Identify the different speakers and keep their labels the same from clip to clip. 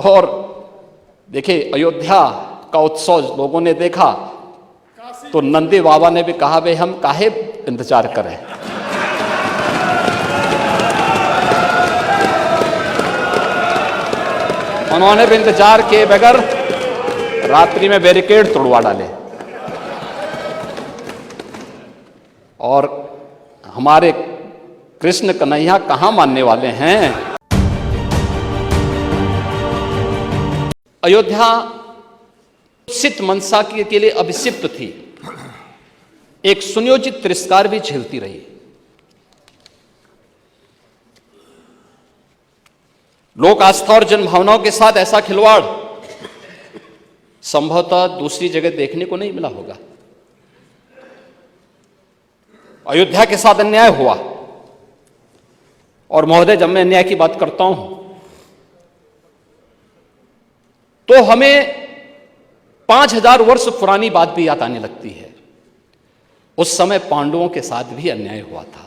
Speaker 1: और देखिए, अयोध्या का उत्सव लोगों ने देखा तो नंदी बाबा ने भी कहा, भाई हम काहे इंतजार करें। उन्होंने भी इंतजार किए बगैर रात्रि में बैरिकेड तोड़वा डाले। और हमारे कृष्ण कन्हैया कहां मानने वाले हैं। अयोध्या सित मनसा के लिए अभिषिक्त थी, एक सुनियोजित तिरस्कार भी झेलती रही। लोक आस्था और जनभावनाओं के साथ ऐसा खिलवाड़ संभवतः दूसरी जगह देखने को नहीं मिला होगा। अयोध्या के साथ अन्याय हुआ, और महोदय जब मैं अन्याय की बात करता हूं तो हमें 5000 वर्ष पुरानी बात भी याद आने लगती है। उस समय पांडवों के साथ भी अन्याय हुआ था,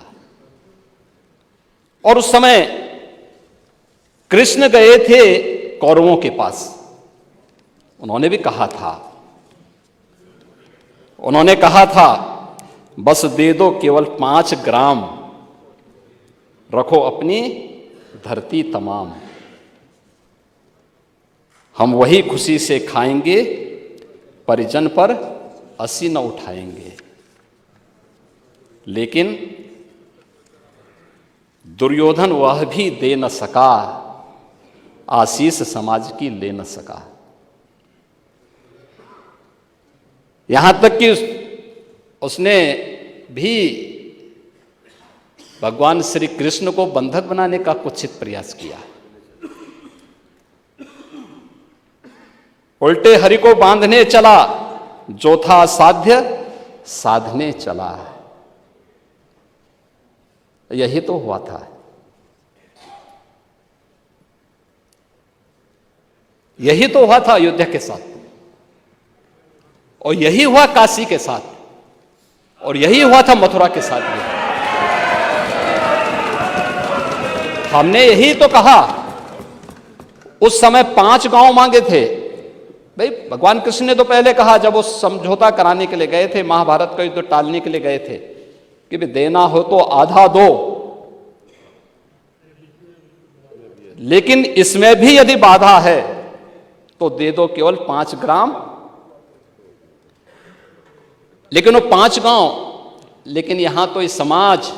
Speaker 1: और उस समय कृष्ण गए थे कौरवों के पास। उन्होंने भी कहा था बस दे दो केवल 5 ग्राम, रखो अपनी धरती तमाम, हम वही खुशी से खाएंगे, परिजन पर असी न उठाएंगे। लेकिन दुर्योधन वह भी दे न सका, आशीष समाज की ले न सका। यहां तक कि उसने भी भगवान श्री कृष्ण को बंधक बनाने का कुत्सित प्रयास किया। उल्टे हरि को बांधने चला, जो था असाध्य साधने चला। यही तो हुआ था। यही तो हुआ था अयोध्या के साथ, और यही हुआ काशी के साथ, और यही हुआ था मथुरा के साथ भी। हमने यही तो कहा, उस समय 5 गांव मांगे थे। भाई भगवान कृष्ण ने तो पहले कहा, जब वो समझौता कराने के लिए गए थे, महाभारत का युद्ध टालने के लिए गए थे, कि भी देना हो तो आधा दो, लेकिन इसमें भी यदि बाधा है तो दे दो केवल 5 ग्राम। लेकिन वो 5 गांव, लेकिन यहां तो इस समाज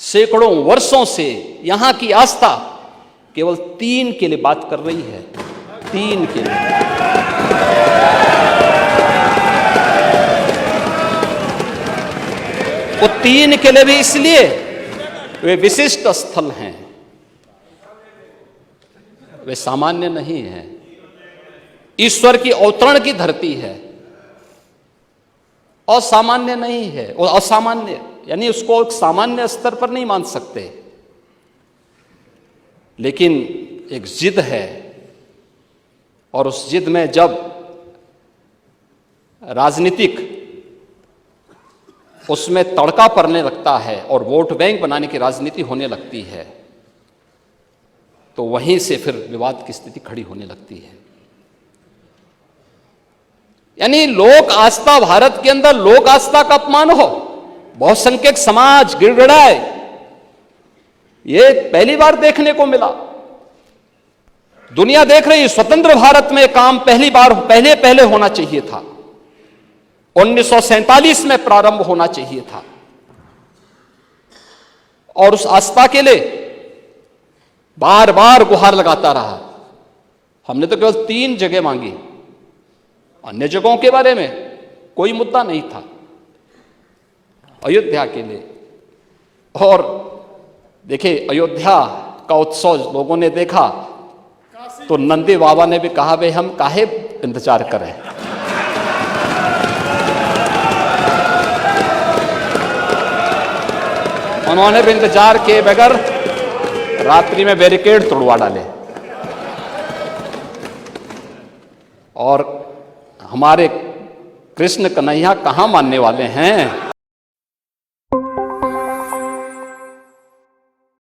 Speaker 1: सैकड़ों वर्षों से यहां की आस्था केवल 3 के लिए बात कर रही है। 3 के लिए। वो 3 के लिए भी इसलिए वे विशिष्ट स्थल हैं, वे सामान्य नहीं हैं। ईश्वर की अवतरण की धरती है, असामान्य नहीं है। और असामान्य यानी उसको एक सामान्य स्तर पर नहीं मान सकते, लेकिन एक जिद है, और उस जिद में जब राजनीतिक उसमें तड़का पड़ने लगता है और वोट बैंक बनाने की राजनीति होने लगती है, तो वहीं से फिर विवाद की स्थिति खड़ी होने लगती है। यानी लोक आस्था, भारत के अंदर लोक आस्था का अपमान हो, बहुसंख्यक समाज गिड़गिड़ाए, ये पहली बार देखने को मिला। दुनिया देख रही, स्वतंत्र भारत में काम पहले होना चाहिए था। 1947 में प्रारंभ होना चाहिए था, और उस आस्था के लिए बार बार गुहार लगाता रहा। हमने तो केवल 3 जगह मांगी, अन्य जगहों के बारे में कोई मुद्दा नहीं था। अयोध्या के लिए, और देखिए, अयोध्या का उत्सव लोगों ने देखा तो नंदी बाबा ने भी कहा, भाई हम काहे इंतजार करें। उन्होंने भी इंतजार किए बगैर रात्रि में बैरिकेड तोड़वा डाले। और हमारे कृष्ण कन्हैया कहां मानने वाले हैं।